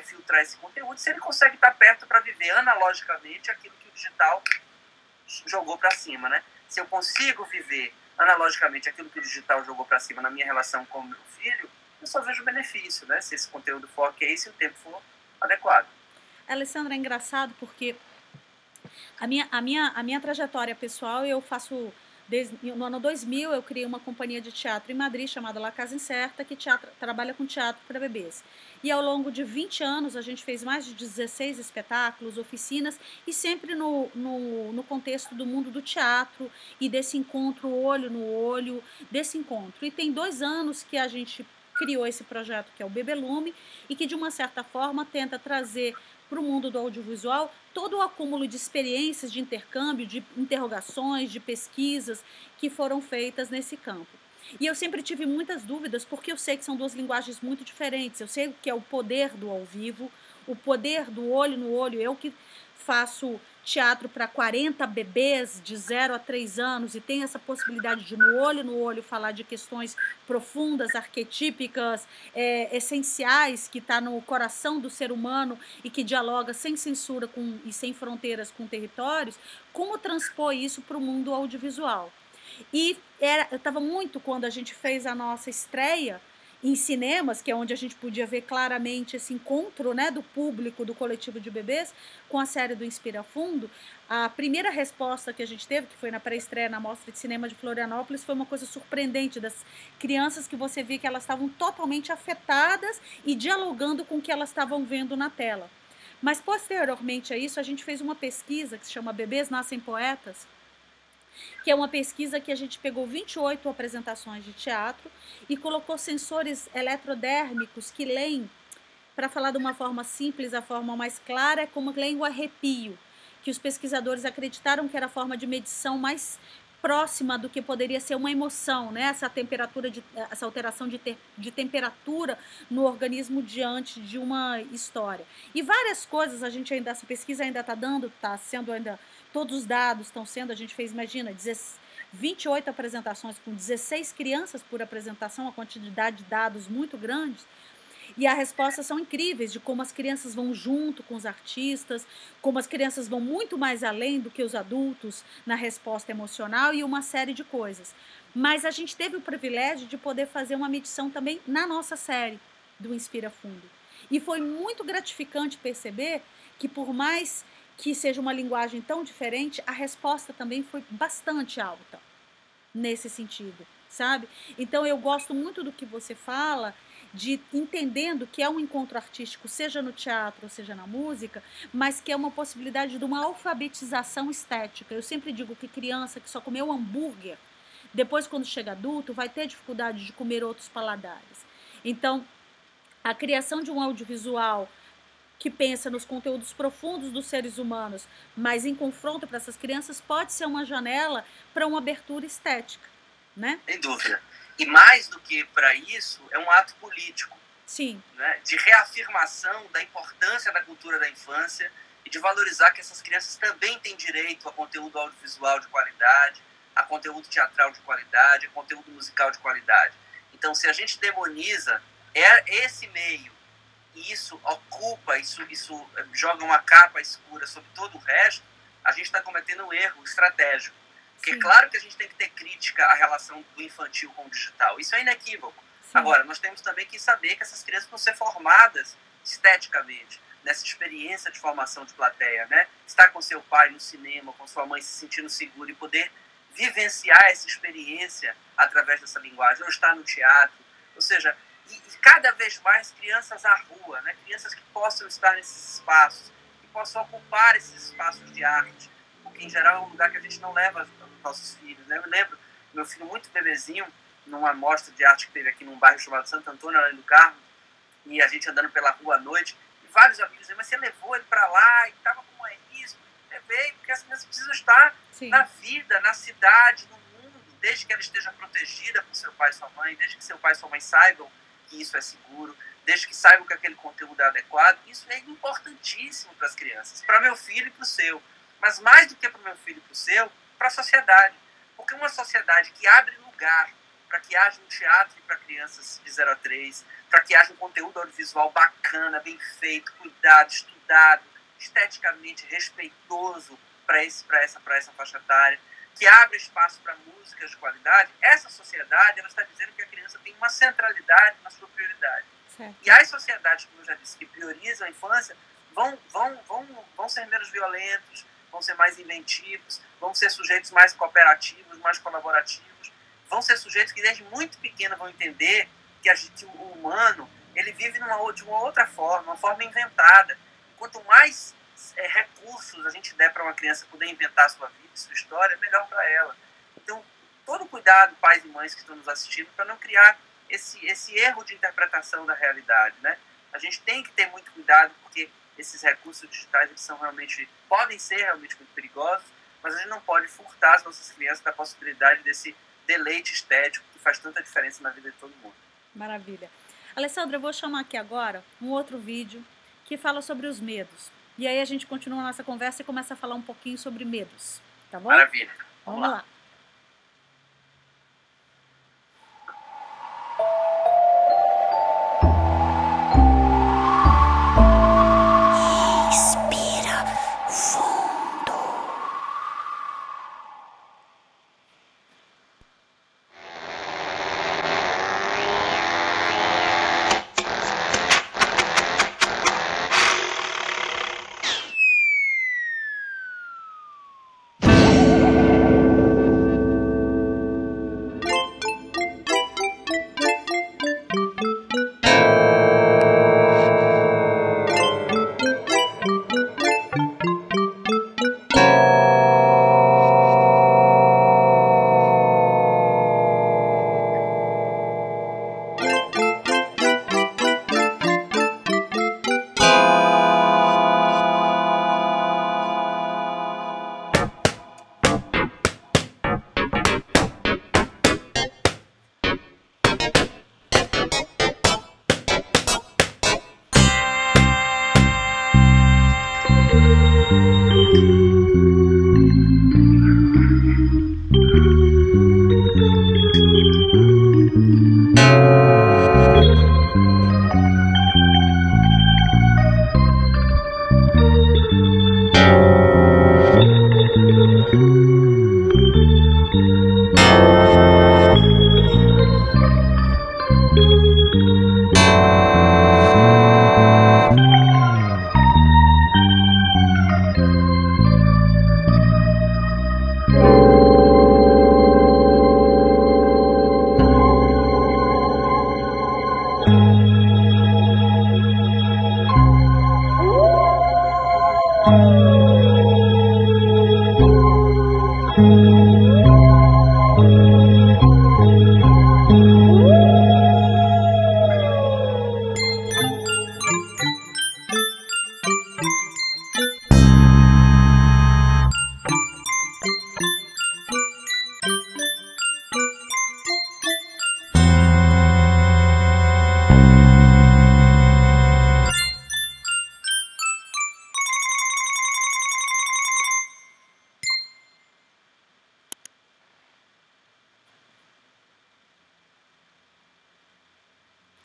filtrar esse conteúdo, se ele consegue estar perto para viver analogicamente aquilo que o digital jogou para cima, né? Se eu consigo viver analogicamente aquilo que o digital jogou para cima na minha relação com o meu filho, eu só vejo benefício, né? Se esse conteúdo for ok, se o tempo for adequado. Alessandra, é engraçado porque a minha trajetória pessoal, eu faço... no ano 2000, eu criei uma companhia de teatro em Madrid chamada La Casa Incerta, que trabalha com teatro para bebês. E ao longo de 20 anos, a gente fez mais de 16 espetáculos, oficinas, e sempre no contexto do mundo do teatro e desse encontro olho no olho, desse encontro. E tem 2 anos que a gente criou esse projeto, que é o Bebelume, e que, de uma certa forma, tenta trazer para o mundo do audiovisual todo o acúmulo de experiências, de intercâmbio, de interrogações, de pesquisas que foram feitas nesse campo. E eu sempre tive muitas dúvidas, porque eu sei que são 2 linguagens muito diferentes. Eu sei que é o poder do ao vivo, o poder do olho no olho. Eu que faço teatro para 40 bebês de 0 a 3 anos e tenho essa possibilidade de no olho falar de questões profundas, arquetípicas, essenciais, que está no coração do ser humano e que dialoga sem censura e sem fronteiras com territórios, como transpor isso para o mundo audiovisual. E eu estava muito, quando a gente fez a nossa estreia em cinemas, que é onde a gente podia ver claramente esse encontro, né, do público, do coletivo de bebês, com a série do Inspira Fundo, a primeira resposta que a gente teve, que foi na pré-estreia na Mostra de Cinema de Florianópolis, foi uma coisa surpreendente, das crianças que você via que elas estavam totalmente afetadas e dialogando com o que elas estavam vendo na tela. Mas, posteriormente a isso, a gente fez uma pesquisa que se chama Bebês Nascem Poetas, que é uma pesquisa que a gente pegou 28 apresentações de teatro e colocou sensores eletrodérmicos que leem, para falar de uma forma simples, a forma mais clara, é como leem o arrepio, que os pesquisadores acreditaram que era a forma de medição mais próxima do que poderia ser uma emoção, né? Essa alteração de temperatura no organismo diante de uma história. E várias coisas, essa pesquisa ainda está sendo ainda... Todos os dados estão sendo, a gente fez, imagina, 28 apresentações com 16 crianças por apresentação, uma quantidade de dados muito grandes, e as respostas são incríveis, de como as crianças vão junto com os artistas, como as crianças vão muito mais além do que os adultos na resposta emocional e uma série de coisas. Mas a gente teve o privilégio de poder fazer uma medição também na nossa série do Inspira Fundo. E foi muito gratificante perceber que, por mais que seja uma linguagem tão diferente, a resposta também foi bastante alta nesse sentido, sabe? Então eu gosto muito do que você fala, de entendendo que é um encontro artístico, seja no teatro ou seja na música, mas que é uma possibilidade de uma alfabetização estética. Eu sempre digo que criança que só comeu hambúrguer, depois, quando chega adulto, vai ter dificuldade de comer outros paladares. Então, a criação de um audiovisual que pensa nos conteúdos profundos dos seres humanos, mas em confronto para essas crianças, pode ser uma janela para uma abertura estética, né? Sem dúvida. E mais do que para isso, é um ato político. Sim. Né? De reafirmação da importância da cultura da infância e de valorizar que essas crianças também têm direito a conteúdo audiovisual de qualidade, a conteúdo teatral de qualidade, a conteúdo musical de qualidade. Então, se a gente demoniza esse meio e isso ocupa, isso joga uma capa escura sobre todo o resto, a gente está cometendo um erro estratégico. Porque é claro que a gente tem que ter crítica à relação do infantil com o digital. Isso é inequívoco. Sim. Agora, nós temos também que saber que essas crianças vão ser formadas esteticamente, nessa experiência de formação de plateia, né? Estar com seu pai no cinema, com sua mãe se sentindo seguro e poder vivenciar essa experiência através dessa linguagem, ou estar no teatro. Ou seja, e cada vez mais crianças à rua, né? Crianças que possam estar nesses espaços, que possam ocupar esses espaços de arte, porque em geral é um lugar que a gente não leva os nossos filhos, né? Eu lembro meu filho muito bebezinho, numa mostra de arte que teve aqui num bairro chamado Santo Antônio, além do Carmo, e a gente andando pela rua à noite, e vários amigos diziam, mas você levou ele para lá, e estava com risco. Levei, porque as crianças precisam estar Sim. na vida, na cidade, no mundo, desde que ela esteja protegida por seu pai e sua mãe, desde que seu pai e sua mãe saibam que isso é seguro, desde que saibam que aquele conteúdo é adequado. Isso é importantíssimo para as crianças, para meu filho e para o seu. Mas mais do que para o meu filho e para o seu, para a sociedade. Porque uma sociedade que abre lugar para que haja um teatro para crianças de 0 a 3, para que haja um conteúdo audiovisual bacana, bem feito, cuidado, estudado, esteticamente respeitoso para essa faixa etária, que abre espaço para músicas de qualidade, essa sociedade ela está dizendo que a criança tem uma centralidade na sua prioridade. Certo. E as sociedades, como eu já disse, que priorizam a infância, vão ser menos violentos, vão ser mais inventivos, vão ser sujeitos mais cooperativos, mais colaborativos, vão ser sujeitos que desde muito pequeno vão entender que o humano ele vive de uma outra forma, uma forma inventada. Quanto mais recursos a gente der para uma criança poder inventar a sua vida, sua história, melhor para ela. Então, todo cuidado, pais e mães que estão nos assistindo, para não criar esse erro de interpretação da realidade, né? A gente tem que ter muito cuidado, porque esses recursos digitais eles podem ser realmente muito perigosos, mas a gente não pode furtar as nossas crianças da possibilidade desse deleite estético que faz tanta diferença na vida de todo mundo. Maravilha. Alessandra, eu vou chamar aqui agora um outro vídeo que fala sobre os medos. E aí a gente continua a nossa conversa e começa a falar um pouquinho sobre medos, tá bom? Maravilha. Vamos lá.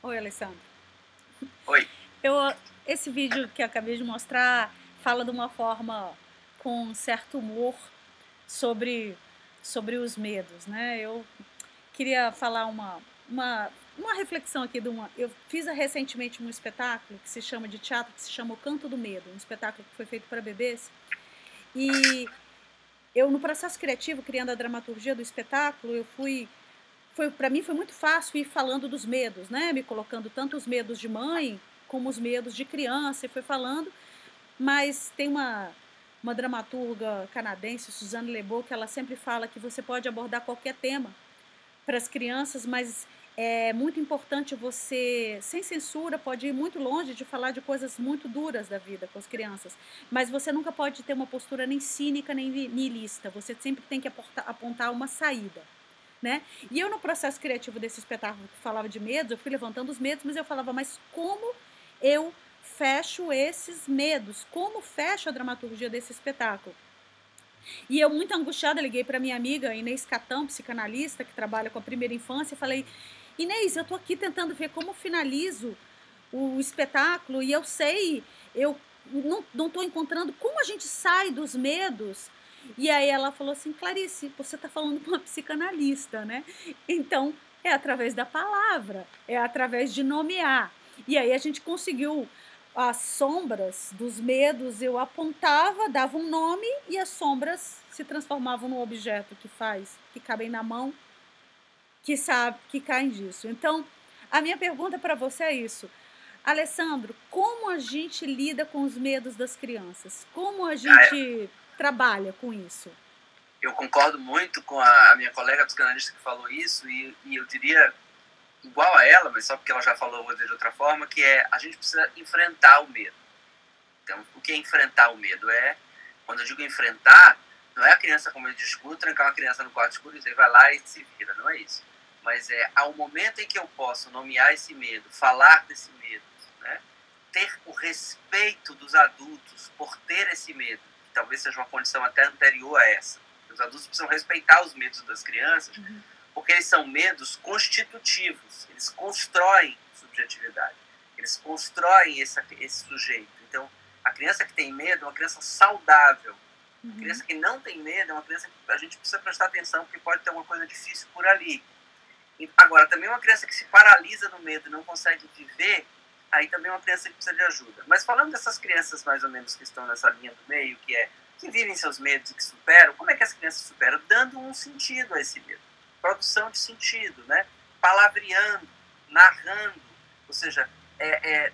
Oi, Alessandro. Oi. Esse vídeo que eu acabei de mostrar fala de uma forma com um certo humor sobre, sobre os medos, né? Eu queria falar uma reflexão aqui de uma. Eu fiz recentemente um espetáculo que se chama de teatro, que se chama O Canto do Medo, um espetáculo que foi feito para bebês. E eu, no processo criativo, criando a dramaturgia do espetáculo, para mim foi muito fácil ir falando dos medos, né? Me colocando tanto os medos de mãe como os medos de criança, e foi falando. Mas tem uma dramaturga canadense, Suzanne Lebeau, que ela sempre fala que você pode abordar qualquer tema para as crianças, mas é muito importante você, sem censura, pode ir muito longe de falar de coisas muito duras da vida com as crianças, mas você nunca pode ter uma postura nem cínica nem niilista, você sempre tem que apontar uma saída. Né? E eu, no processo criativo desse espetáculo que falava de medos, eu fui levantando os medos, mas eu falava, mas como eu fecho esses medos? Como fecho a dramaturgia desse espetáculo? E eu, muito angustiada, liguei para minha amiga Inês Catão, psicanalista, que trabalha com a primeira infância, e falei, Inês, eu estou aqui tentando ver como finalizo o espetáculo, e eu sei, eu não estou encontrando como a gente sai dos medos. E aí ela falou assim, Clarice, você está falando com uma psicanalista, né? Então, é através da palavra, é através de nomear. E aí a gente conseguiu as sombras dos medos, eu apontava, dava um nome e as sombras se transformavam no objeto que cabem na mão, que caem disso. Então, a minha pergunta para você é isso. Alessandro, como a gente lida com os medos das crianças? Como a gente trabalha com isso? Eu concordo muito com a minha colega psicanalista que falou isso, e eu diria igual a ela, mas só porque ela já falou, eu vou dizer de outra forma, que é a gente precisa enfrentar o medo. Então, o que é enfrentar o medo? Quando eu digo enfrentar, não é a criança com medo de escuro, trancar uma criança no quarto escuro e dizer, vai lá e se vira, não é isso. Mas ao momento em que eu posso nomear esse medo, falar desse medo, né? Ter o respeito dos adultos por ter esse medo, que talvez seja uma condição até anterior a essa. Os adultos precisam respeitar os medos das crianças, porque eles são medos constitutivos, eles constroem subjetividade, eles constroem esse sujeito. Então, a criança que tem medo é uma criança saudável. A criança que não tem medo é uma criança que a gente precisa prestar atenção, porque pode ter uma coisa difícil por ali. Agora, também uma criança que se paralisa no medo e não consegue viver, aí também é uma criança que precisa de ajuda. Mas falando dessas crianças mais ou menos que estão nessa linha do meio, que vivem seus medos e que superam, como é que as crianças superam? Dando um sentido a esse medo. Produção de sentido, né? Palavreando, narrando, ou seja,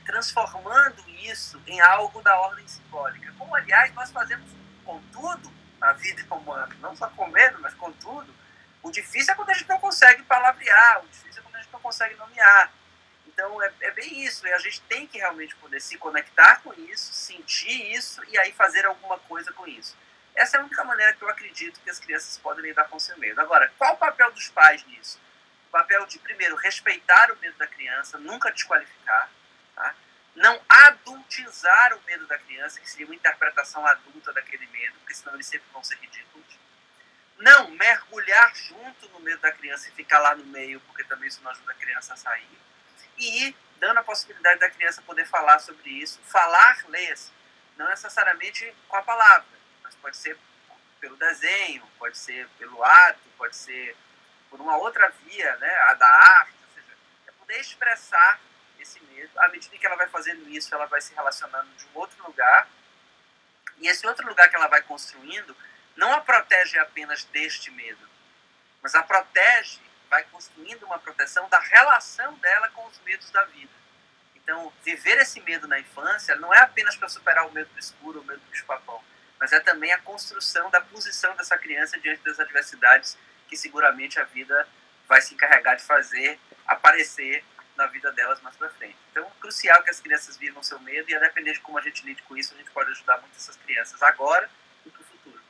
transformando isso em algo da ordem simbólica. Como, aliás, nós fazemos com tudo na vida humana, não só com medo, mas com tudo. O difícil é quando a gente não consegue palavrear, o difícil é quando a gente não consegue nomear. Então, é bem isso, e a gente tem que realmente poder se conectar com isso, sentir isso e aí fazer alguma coisa com isso. Essa é a única maneira que eu acredito que as crianças podem lidar com o seu medo. Agora, qual o papel dos pais nisso? O papel de, primeiro, respeitar o medo da criança, nunca desqualificar, tá? Não adultizar o medo da criança, que seria uma interpretação adulta daquele medo, porque senão eles sempre vão ser ridículos. Não mergulhar junto no medo da criança e ficar lá no meio, porque também isso não ajuda a criança a sair. E ir dando a possibilidade da criança poder falar sobre isso. Falar, leia-se, não necessariamente com a palavra, mas pode ser pelo desenho, pode ser pelo ato, pode ser por uma outra via, né, a da arte, ou seja, é poder expressar esse medo. À medida que ela vai fazendo isso, ela vai se relacionando de um outro lugar, e esse outro lugar que ela vai construindo não a protege apenas deste medo, mas a protege, vai construindo uma proteção da relação dela com os medos da vida. Então, viver esse medo na infância não é apenas para superar o medo do escuro, o medo do bicho-papão, mas é também a construção da posição dessa criança diante das adversidades que seguramente a vida vai se encarregar de fazer aparecer na vida delas mais para frente. Então, é crucial que as crianças vivam seu medo e, a depender de como a gente lide com isso, a gente pode ajudar muito essas crianças agora e para o futuro.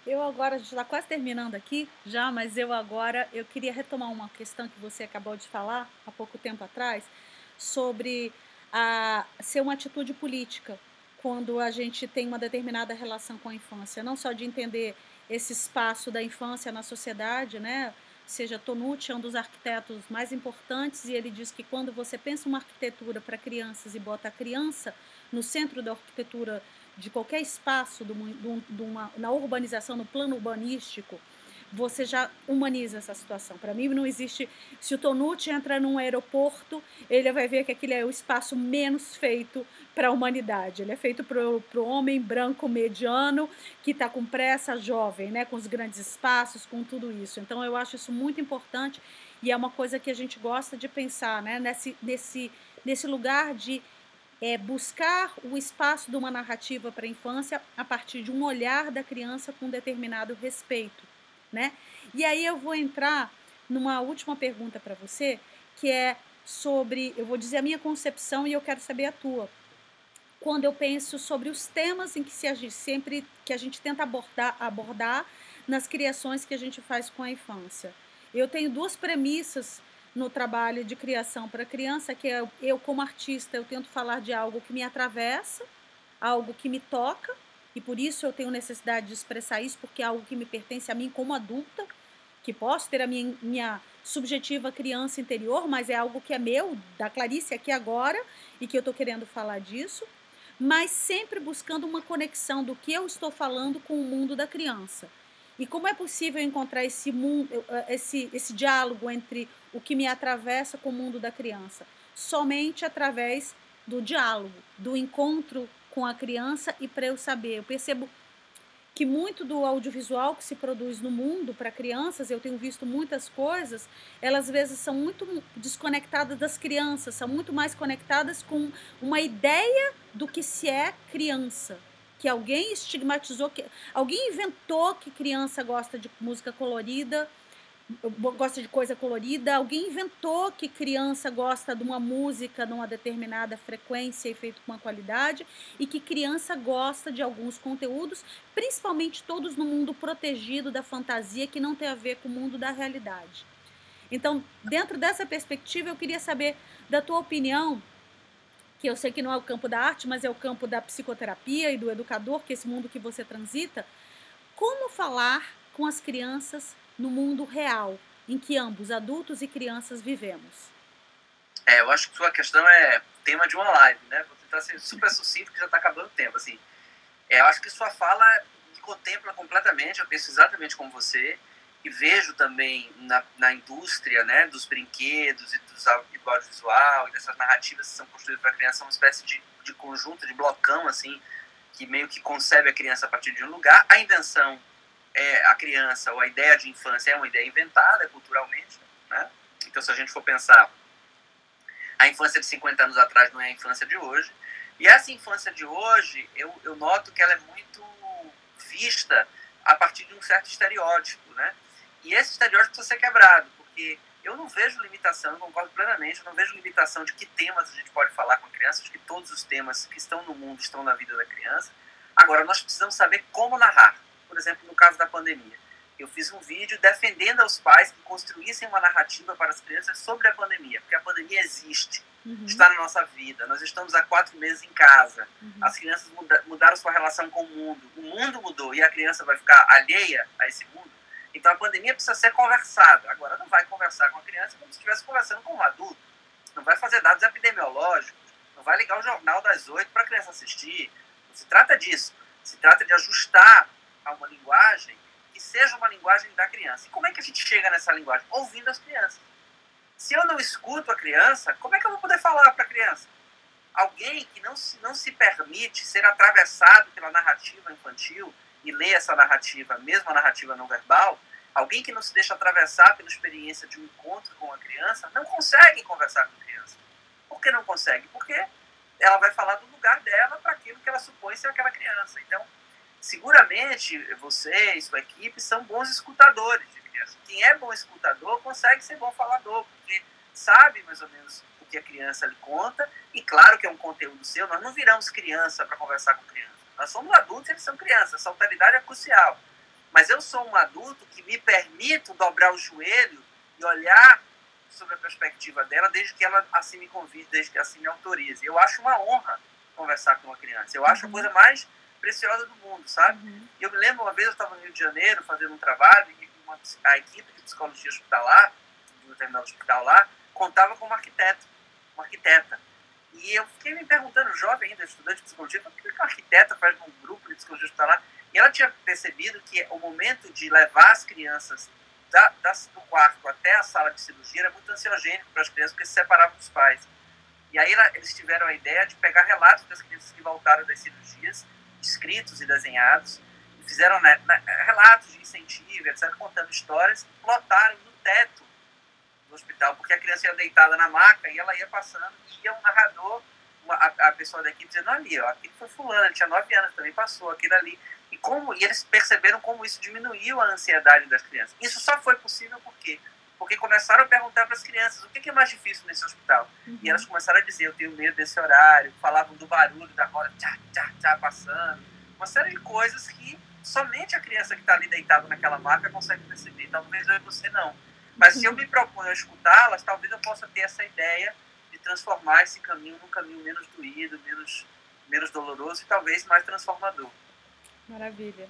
A gente está quase terminando aqui já, mas eu queria retomar uma questão que você acabou de falar há pouco tempo atrás, sobre ser uma atitude política, quando a gente tem uma determinada relação com a infância, não só de entender esse espaço da infância na sociedade, né? seja Tonucci é um dos arquitetos mais importantes, e ele diz que quando você pensa uma arquitetura para crianças e bota a criança no centro da arquitetura de qualquer espaço na urbanização, no plano urbanístico, você já humaniza essa situação. Para mim não existe, se o Tonucci entra num aeroporto, ele vai ver que aquele é o espaço menos feito para a humanidade. Ele é feito para o homem branco mediano, que está com pressa, jovem, né, com os grandes espaços, com tudo isso. Então eu acho isso muito importante, e é uma coisa que a gente gosta de pensar, né, nesse lugar de buscar o espaço de uma narrativa para a infância a partir de um olhar da criança com determinado respeito, né? E aí eu vou entrar numa última pergunta para você, que é sobre, eu vou dizer a minha concepção e eu quero saber a tua. Quando eu penso sobre os temas em que sempre que a gente tenta abordar nas criações que a gente faz com a infância. Eu tenho duas premissas no trabalho de criação para criança, que é eu como artista, eu tento falar de algo que me atravessa, algo que me toca, e por isso eu tenho necessidade de expressar isso, porque é algo que me pertence a mim como adulta, que posso ter a minha subjetiva criança interior, mas é algo que é meu, da Clarice aqui agora, e que eu estou querendo falar disso, mas sempre buscando uma conexão do que eu estou falando com o mundo da criança. E como é possível encontrar esse diálogo entre o que me atravessa com o mundo da criança? Somente através do diálogo, do encontro com a criança. E para eu saber, eu percebo que muito do audiovisual que se produz no mundo para crianças, eu tenho visto muitas coisas, elas às vezes são muito desconectadas das crianças, são muito mais conectadas com uma ideia do que se é criança, que alguém estigmatizou, que alguém inventou que criança gosta de música colorida, gosta de coisa colorida, alguém inventou que criança gosta de uma música numa determinada frequência e feito com uma qualidade, e que criança gosta de alguns conteúdos, principalmente todos no mundo protegido da fantasia, que não tem a ver com o mundo da realidade. Então, dentro dessa perspectiva, eu queria saber da tua opinião, que eu sei que não é o campo da arte, mas é o campo da psicoterapia e do educador, que é esse mundo que você transita, como falar com as crianças no mundo real, em que ambos, adultos e crianças, vivemos? Eu acho que sua questão é tema de uma live, né? Vou tentar ser super sucinto, que já está acabando o tempo. Assim, eu acho que sua fala me contempla completamente, eu penso exatamente como você, e vejo também na indústria, né, dos brinquedos e do audiovisual e dessas narrativas que são construídas para a criança, uma espécie de conjunto, de blocão, assim, que meio que concebe a criança a partir de um lugar. A invenção a criança, ou a ideia de infância é uma ideia inventada culturalmente, né? Então, se a gente for pensar, a infância de 50 anos atrás não é a infância de hoje, e essa infância de hoje, eu noto que ela é muito vista a partir de um certo estereótipo, né? E esse estereótipo precisa ser quebrado, porque eu não vejo limitação, eu concordo plenamente, eu não vejo limitação de que temas a gente pode falar com a criança, de que todos os temas que estão no mundo estão na vida da criança. Agora, nós precisamos saber como narrar. Por exemplo, no caso da pandemia, eu fiz um vídeo defendendo aos pais que construíssem uma narrativa para as crianças sobre a pandemia, porque a pandemia existe, está na nossa vida, nós estamos há 4 meses em casa, as crianças mudaram sua relação com o mundo mudou e a criança vai ficar alheia a esse mundo. Então a pandemia precisa ser conversada. Agora, não vai conversar com a criança como se estivesse conversando com um adulto, não vai fazer dados epidemiológicos, não vai ligar o jornal das 8 para a criança assistir. Não se trata disso, se trata de ajustar a uma linguagem que seja uma linguagem da criança. E como é que a gente chega nessa linguagem? Ouvindo as crianças. Se eu não escuto a criança, como é que eu vou poder falar para a criança? Alguém que não se permite ser atravessado pela narrativa infantil e ler essa narrativa, mesmo a narrativa não verbal, alguém que não se deixa atravessar pela experiência de um encontro com a criança, não consegue conversar com a criança. Por que não consegue? Porque ela vai falar do lugar dela para aquilo que ela supõe ser aquela criança. Então, seguramente, você e sua equipe são bons escutadores de criança. Quem é bom escutador consegue ser bom falador, porque sabe mais ou menos o que a criança lhe conta, e claro que é um conteúdo seu, nós não viramos criança para conversar com criança. Nós somos adultos e eles são crianças, essa alteridade é crucial. Mas eu sou um adulto que me permito dobrar o joelho e olhar sobre a perspectiva dela, desde que ela assim me convide, desde que assim me autorize. Eu acho uma honra conversar com uma criança. Eu acho a coisa mais preciosa do mundo, sabe? E eu me lembro, uma vez eu estava no Rio de Janeiro fazendo um trabalho e a equipe de psicologia hospitalar, de um determinado hospital lá, contava com uma arquiteta. E eu fiquei me perguntando, jovem ainda, estudante de psicologia, o que uma arquiteta faz num grupo de psicologia hospitalar? E ela tinha percebido que o momento de levar as crianças do quarto até a sala de cirurgia era muito ansiogênico para as crianças, porque se separavam dos pais. E aí eles tiveram a ideia de pegar relatos das crianças que voltaram das cirurgias, escritos e desenhados, e fizeram relatos de incentivo, etc., contando histórias, e plotaram no teto do hospital, porque a criança ia deitada na maca e ela ia passando, e ia um narrador, a pessoa da equipe dizendo, ali, ó, aquele foi fulano, ele tinha 9 anos, também passou, aquele ali. E eles perceberam como isso diminuiu a ansiedade das crianças. Isso só foi possível por quê? Porque começaram a perguntar para as crianças o que é mais difícil nesse hospital. E elas começaram a dizer, eu tenho medo desse horário, falavam do barulho da roda, tchá, tchá, tchá, passando. Uma série de coisas que somente a criança que está ali deitada naquela maca consegue perceber. Talvez eu e você não. Mas se eu me proponho a escutá-las, talvez eu possa ter essa ideia de transformar esse caminho num caminho menos doído, menos doloroso e talvez mais transformador. Maravilha.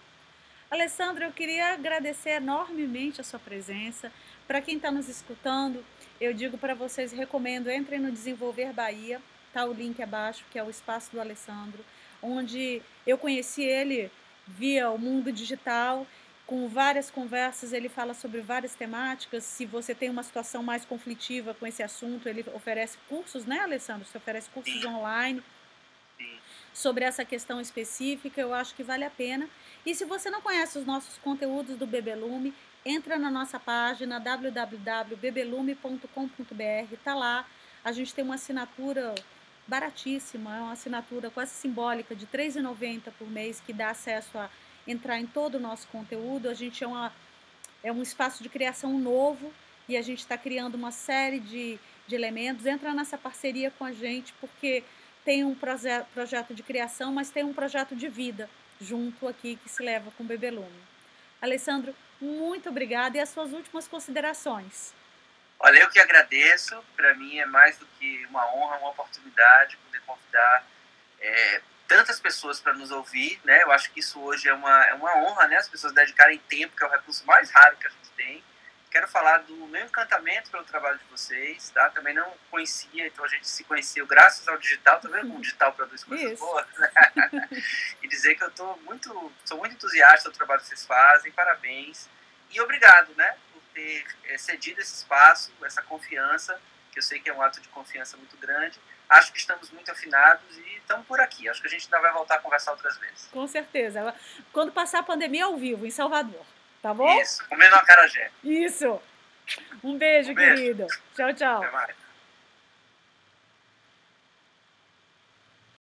Alessandro, eu queria agradecer enormemente a sua presença. Para quem está nos escutando, eu digo para vocês, recomendo, entrem no Desenvolver Bahia, tá o link abaixo, que é o espaço do Alessandro, onde eu conheci ele via o mundo digital, com várias conversas, ele fala sobre várias temáticas. Se você tem uma situação mais conflitiva com esse assunto, ele oferece cursos, né, Alessandro? Você oferece cursos online sobre essa questão específica, eu acho que vale a pena. E se você não conhece os nossos conteúdos do Bebelume, entra na nossa página www.bebelume.com.br, tá lá. A gente tem uma assinatura baratíssima, é uma assinatura quase simbólica de R$ 3,90 por mês, que dá acesso a entrar em todo o nosso conteúdo. A gente é um espaço de criação novo e a gente está criando uma série de elementos. Entra nessa parceria com a gente, porque tem um projeto de criação, mas tem um projeto de vida junto aqui que se leva com o Bebelume. Alessandro, muito obrigada. E as suas últimas considerações? Olha, eu que agradeço. Para mim é mais do que uma honra, uma oportunidade poder convidar tantas pessoas para nos ouvir, né? Eu acho que isso hoje é uma honra, né? As pessoas dedicarem tempo, que é o recurso mais raro que a gente tem. Quero falar do meu encantamento pelo trabalho de vocês, tá? Também não conhecia, então a gente se conheceu graças ao digital, tá vendo como o digital produz coisas boas? E dizer que eu sou muito entusiasta do trabalho que vocês fazem, parabéns. E obrigado, né, por ter cedido esse espaço, essa confiança, que eu sei que é um ato de confiança muito grande. Acho que estamos muito afinados e estamos por aqui. Acho que a gente ainda vai voltar a conversar outras vezes. Com certeza. Quando passar a pandemia, ao vivo, em Salvador. Tá bom? Isso, comendo uma acarajé. Isso. Um beijo, querido. Tchau, tchau. Até mais.